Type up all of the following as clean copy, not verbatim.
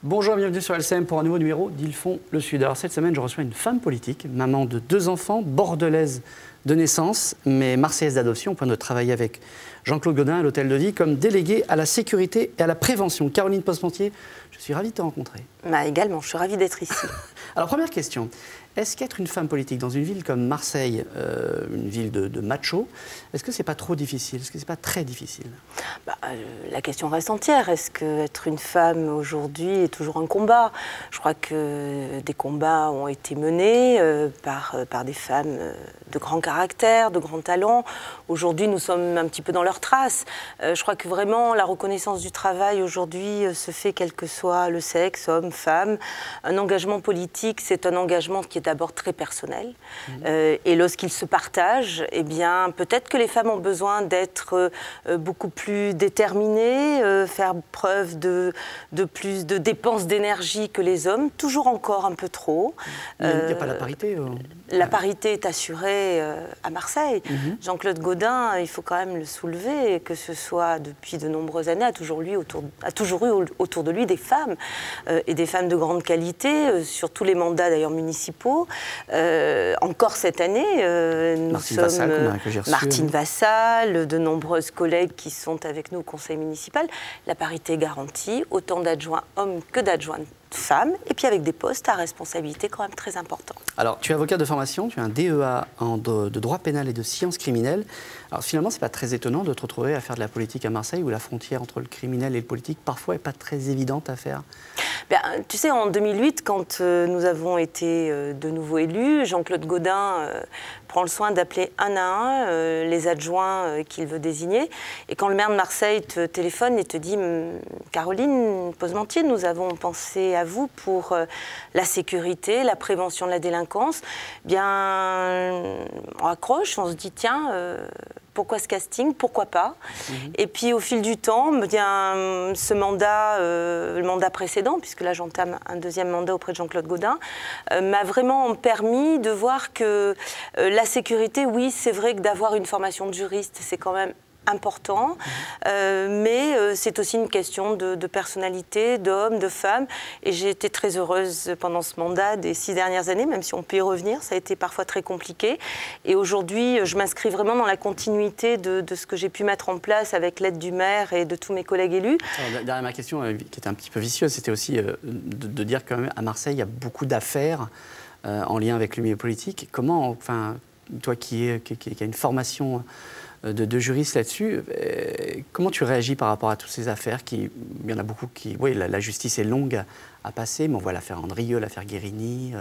Bonjour, bienvenue sur LCM pour un nouveau numéro d'Ils font le Sud. Alors cette semaine, je reçois une femme politique, maman de 2 enfants, bordelaise de naissance, mais marseillaise d'adoption, au point de travailler avec Jean-Claude Gaudin à l'Hôtel de Vie comme déléguée à la sécurité et à la prévention. Caroline Posmentier, je suis ravie de te rencontrer. Également, je suis ravie d'être ici. Alors première question, est-ce qu'être une femme politique dans une ville comme Marseille, une ville de machos, est-ce que c'est pas trop difficile? Est-ce que c'est pas très difficile? La question reste entière. Est-ce qu'être une femme aujourd'hui est toujours un combat? Je crois que des combats ont été menés par des femmes de grand caractère, de grand talent. Aujourd'hui, nous sommes un petit peu dans leurs traces. Je crois que vraiment la reconnaissance du travail aujourd'hui se fait quel que soit le sexe, homme, femme. Un engagement politique, c'est un engagement qui est d'abord très personnel. Et lorsqu'il se partage, eh bien, peut-être que les femmes ont besoin d'être beaucoup plus déterminées, faire preuve de plus de dépenses d'énergie que les hommes, toujours encore un peu trop. Il n'y a pas la parité La parité est assurée à Marseille. Jean-Claude Gaudin, il faut quand même le soulever, que ce soit depuis de nombreuses années, a toujours eu autour de lui des femmes, et des femmes de grande qualité, sur tous les mandats d'ailleurs municipaux. Encore cette année, nous sommes Martine Vassal, de nombreuses collègues qui sont avec nous au conseil municipal. La parité est garantie, autant d'adjoints hommes que d'adjointes femmes, et puis avec des postes à responsabilité quand même très importants. Alors, tu es avocat de formation, tu as un DEA de droit pénal et de sciences criminelles. Alors finalement, c'est pas très étonnant de te retrouver à faire de la politique à Marseille, où la frontière entre le criminel et le politique, parfois, n'est pas très évidente à faire. Tu sais, en 2008, quand nous avons été de nouveau élus, Jean-Claude Gaudin prend le soin d'appeler un à un les adjoints qu'il veut désigner. Et quand le maire de Marseille te téléphone et te dit « Caroline Posmentier, nous avons pensé à vous pour la sécurité, la prévention de la délinquance », bien, on accroche, on se dit « Tiens, pourquoi ce casting? Pourquoi pas ?» Et puis au fil du temps, bien, ce mandat, le mandat précédent, puisque là j'entame un deuxième mandat auprès de Jean-Claude Gaudin, m'a vraiment permis de voir que la sécurité, oui, c'est vrai que d'avoir une formation de juriste, c'est quand même important, mais c'est aussi une question de personnalité, d'hommes, de femmes, et j'ai été très heureuse pendant ce mandat des 6 dernières années, même si on peut y revenir, ça a été parfois très compliqué, et aujourd'hui je m'inscris vraiment dans la continuité de ce que j'ai pu mettre en place avec l'aide du maire et de tous mes collègues élus. Alors, derrière ma question, qui était un petit peu vicieuse, c'était aussi de dire qu'à Marseille, il y a beaucoup d'affaires en lien avec le milieu politique. Comment, enfin, toi qui as une formation de juriste là-dessus, comment tu réagis par rapport à toutes ces affaires il y en a beaucoup qui... Oui, la justice est longue à passer, mais on voit l'affaire Andrieux, l'affaire Guérini.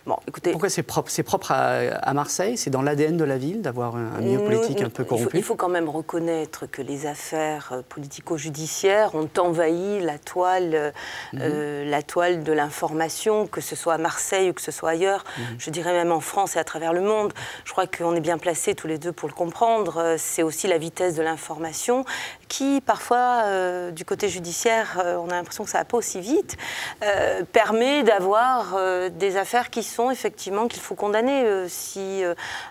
Bon, écoutez, pourquoi c'est propre à Marseille? C'est dans l'ADN de la ville d'avoir un milieu politique un peu corrompu? Il faut quand même reconnaître que les affaires politico-judiciaires ont envahi la toile de l'information, que ce soit à Marseille ou que ce soit ailleurs. Je dirais même en France et à travers le monde. Je crois qu'on est bien placés tous les deux pour le comprendre. C'est aussi la vitesse de l'information qui, parfois, du côté judiciaire, on a l'impression que ça ne va pas aussi vite, permet d'avoir des affaires qui sont effectivement qu'il faut condamner si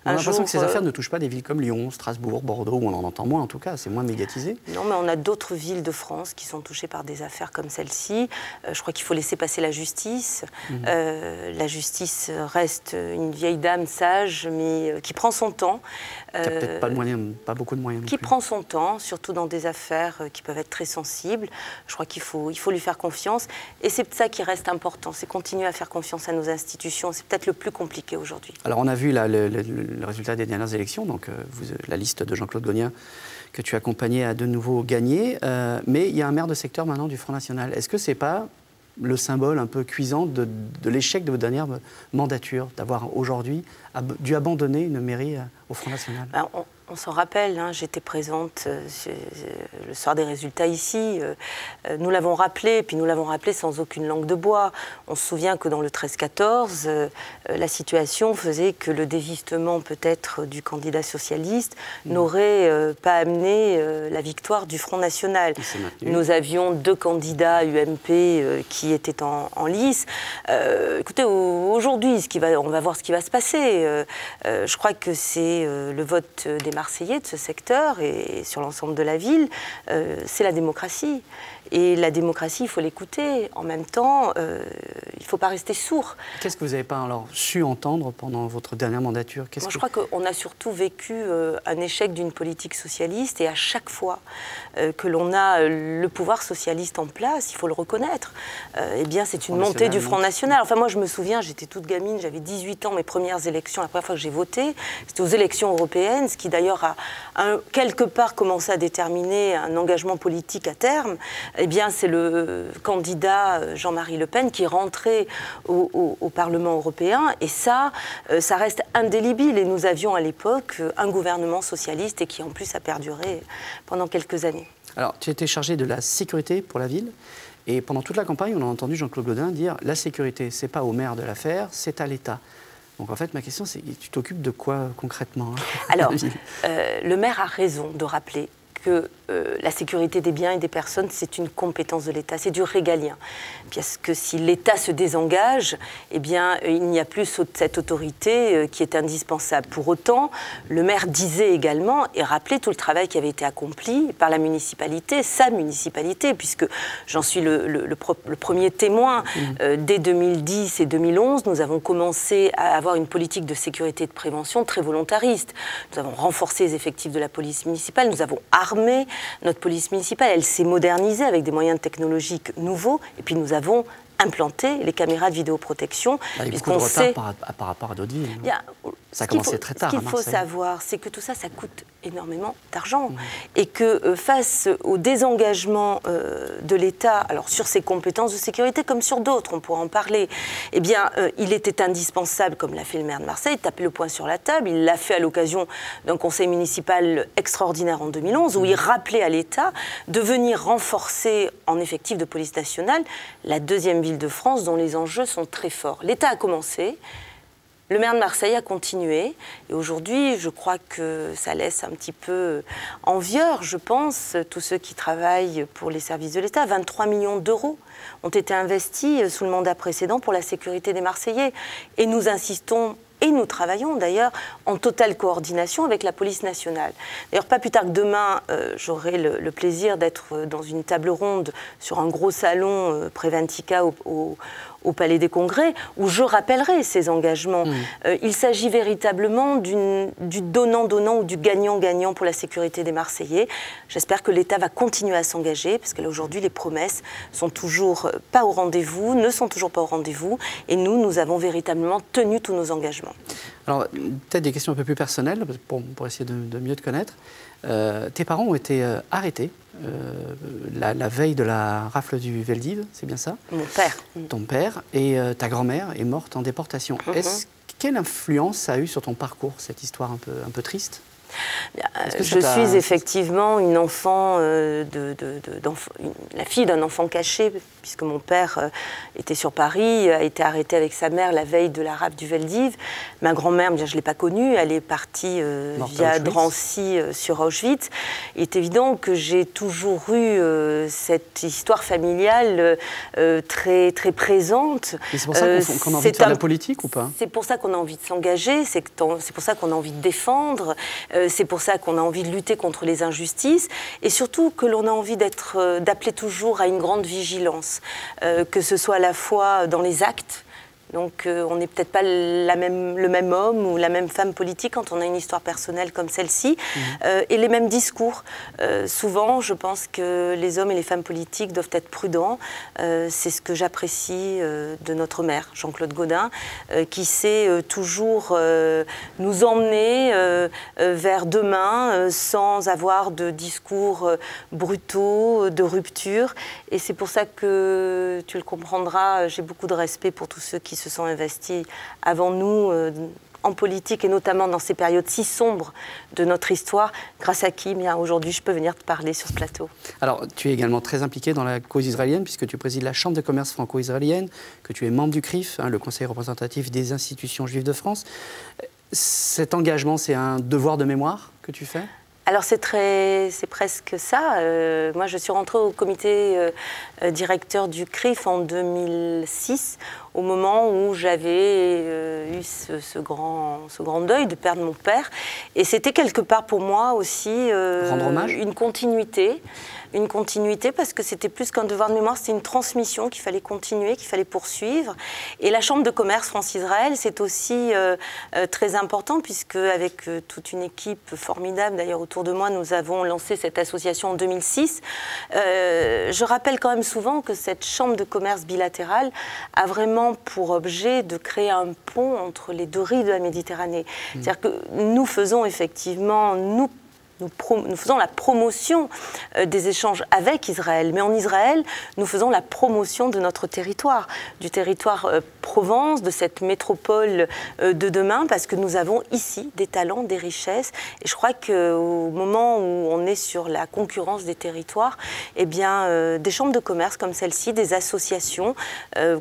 on a l'impression que ces affaires ne touchent pas des villes comme Lyon, Strasbourg, Bordeaux, où on en entend moins en tout cas, c'est moins médiatisé. Non, mais on a d'autres villes de France qui sont touchées par des affaires comme celle-ci. Je crois qu'il faut laisser passer la justice. La justice reste une vieille dame sage, mais qui prend son temps. Qui n'a peut-être pas beaucoup de moyens. Qui prend son temps, surtout dans des affaires qui peuvent être très sensibles. Je crois qu'il faut lui faire confiance. Et c'est ça qui reste important, c'est continuer à faire confiance à nos institutions. C'est peut-être le plus compliqué aujourd'hui. Alors on a vu là, le résultat des dernières élections, donc la liste de Jean-Claude Gaudin que tu accompagnais a de nouveau gagné, mais il y a un maire de secteur maintenant du Front National. Est-ce que c'est pas le symbole un peu cuisant de l'échec de votre dernière mandature, d'avoir aujourd'hui dû abandonner une mairie au Front National? On s'en rappelle, hein, j'étais présente le soir des résultats ici. Nous l'avons rappelé, puis nous l'avons rappelé sans aucune langue de bois. On se souvient que dans le 13-14, la situation faisait que le désistement peut-être du candidat socialiste n'aurait pas amené la victoire du Front National. Nous avions 2 candidats UMP qui étaient en lice. Écoutez, aujourd'hui, on va voir ce qui va se passer. Je crois que c'est le vote des Marseillais de ce secteur et sur l'ensemble de la ville, c'est la démocratie. Et la démocratie, il faut l'écouter. En même temps, il ne faut pas rester sourd. Qu'est-ce que vous n'avez pas alors su entendre pendant votre dernière mandature? Moi, je crois qu'on a surtout vécu un échec d'une politique socialiste, et à chaque fois que l'on a le pouvoir socialiste en place, il faut le reconnaître, eh bien c'est une montée du Front National. Enfin moi je me souviens, j'étais toute gamine, j'avais 18 ans, mes premières élections, la première fois que j'ai voté, c'était aux élections européennes, ce qui d'ailleurs a quelque part commencé à déterminer un engagement politique à terme. Eh bien c'est le candidat Jean-Marie Le Pen qui est rentré au Parlement européen, et ça reste indélébile, et nous avions à l'époque un gouvernement socialiste et qui en plus a perduré pendant quelques années. Alors, tu étais chargé de la sécurité pour la ville, et pendant toute la campagne, on a entendu Jean-Claude Gaudin dire « la sécurité, c'est pas au maire de la faire, c'est à l'État ». Donc en fait, ma question, c'est tu t'occupes de quoi concrètement, hein? Alors, le maire a raison de rappeler que la sécurité des biens et des personnes, c'est une compétence de l'État, c'est du régalien. Parce que si l'État se désengage, eh bien, il n'y a plus cette autorité qui est indispensable. Pour autant, le maire disait également et rappelait tout le travail qui avait été accompli par la municipalité, sa municipalité, puisque j'en suis le premier témoin. Dès 2010 et 2011, nous avons commencé à avoir une politique de sécurité et de prévention très volontariste. Nous avons renforcé les effectifs de la police municipale, nous avons armé notre police municipale, elle s'est modernisée avec des moyens technologiques nouveaux, et puis nous avons implanté les caméras de vidéoprotection. Il y a beaucoup de retard par rapport à d'autres villes. Ça a commencé très tard à Marseille. Ce qu'il faut savoir, c'est que tout ça, ça coûte énormément d'argent. Et que face au désengagement de l'État, alors sur ses compétences de sécurité comme sur d'autres, on pourra en parler, eh bien, il était indispensable, comme l'a fait le maire de Marseille, de taper le poing sur la table. Il l'a fait à l'occasion d'un conseil municipal extraordinaire en 2011, où il rappelait à l'État de venir renforcer en effectif de police nationale la deuxième ville de France, dont les enjeux sont très forts. L'État a commencé. Le maire de Marseille a continué, et aujourd'hui, je crois que ça laisse un petit peu envieur, je pense, tous ceux qui travaillent pour les services de l'État. 23 millions d'euros ont été investis sous le mandat précédent pour la sécurité des Marseillais. Et nous insistons, et nous travaillons d'ailleurs en totale coordination avec la police nationale. D'ailleurs, pas plus tard que demain, j'aurai le plaisir d'être dans une table ronde sur un gros salon Préventica au Palais des Congrès, où je rappellerai ces engagements. Il s'agit véritablement du donnant-donnant ou du gagnant-gagnant pour la sécurité des Marseillais. J'espère que l'État va continuer à s'engager, parce que là, aujourd'hui, les promesses sont toujours pas au rendez-vous, ne sont toujours pas au rendez-vous, et nous avons véritablement tenu tous nos engagements. Alors, peut-être des questions un peu plus personnelles, pour essayer de mieux te connaître. Tes parents ont été arrêtés la veille de la rafle du Veldiv, c'est bien ça? Mon père. Ton père, et ta grand-mère est morte en déportation. Quelle influence ça a eu sur ton parcours, cette histoire un peu triste? Je suis effectivement une enfant, la fille d'un enfant caché, puisque mon père était sur Paris, a été arrêté avec sa mère la veille de la rafle du Veldiv. Ma grand-mère, je ne l'ai pas connue, elle est partie via Drancy sur Auschwitz. Il est évident que j'ai toujours eu cette histoire familiale très, très présente. C'est pour ça qu'on a envie de faire de la politique ou pas? C'est pour ça qu'on a envie de s'engager, c'est pour ça qu'on a envie de défendre. C'est pour ça qu'on a envie de lutter contre les injustices, et surtout que l'on a envie d'appeler toujours à une grande vigilance, que ce soit à la fois dans les actes. Donc on n'est peut-être pas le même homme ou la même femme politique quand on a une histoire personnelle comme celle-ci, et les mêmes discours. Souvent, je pense que les hommes et les femmes politiques doivent être prudents. C'est ce que j'apprécie de notre maire, Jean-Claude Gaudin, qui sait toujours nous emmener vers demain sans avoir de discours brutaux, de rupture. Et c'est pour ça que, tu le comprendras, j'ai beaucoup de respect pour tous ceux qui se sont investis avant nous en politique, et notamment dans ces périodes si sombres de notre histoire, grâce à qui aujourd'hui je peux venir te parler sur ce plateau. Alors, tu es également très impliqué dans la cause israélienne, puisque tu présides la Chambre de commerce franco-israélienne, que tu es membre du CRIF, le Conseil représentatif des institutions juives de France. Cet engagement, c'est un devoir de mémoire que tu fais ? Alors c'est presque ça. Moi je suis rentrée au comité directeur du CRIF en 2006, au moment où j'avais eu ce grand deuil de perdre mon père. Et c'était quelque part pour moi aussi une continuité. Une continuité parce que c'était plus qu'un devoir de mémoire, c'était une transmission qu'il fallait continuer, qu'il fallait poursuivre. Et la Chambre de commerce France-Israël, c'est aussi très important puisque avec toute une équipe formidable, d'ailleurs autour de moi, nous avons lancé cette association en 2006. Je rappelle quand même souvent que cette Chambre de commerce bilatérale a vraiment pour objet de créer un pont entre les deux rives de la Méditerranée. C'est-à-dire que nous faisons effectivement, nous faisons la promotion des échanges avec Israël. Mais en Israël, nous faisons la promotion de notre territoire, du territoire Provence, de cette métropole de demain, parce que nous avons ici des talents, des richesses. Et je crois qu'au moment où on est sur la concurrence des territoires, eh bien, des chambres de commerce comme celle-ci, des associations,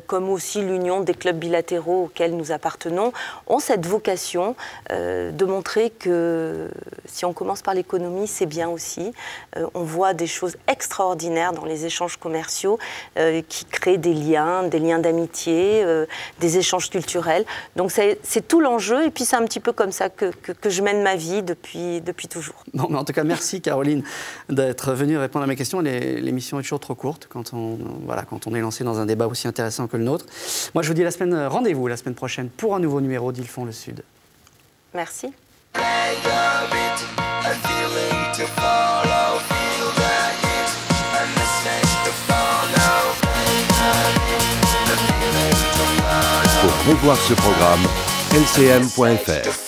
comme aussi l'Union des clubs bilatéraux auxquels nous appartenons, ont cette vocation de montrer que si on commence par l'économie, c'est bien aussi. On voit des choses extraordinaires dans les échanges commerciaux qui créent des liens d'amitié, des échanges culturels. Donc c'est tout l'enjeu et puis c'est un petit peu comme ça que je mène ma vie depuis toujours. Bon, mais en tout cas, merci Caroline d'être venue répondre à mes questions. L'émission est toujours trop courte quand on est lancé dans un débat aussi intéressant que le nôtre. Moi, je vous dis rendez-vous la semaine prochaine pour un nouveau numéro d'Ils font le Sud. Merci. Pour revoir ce programme, lcm.fr.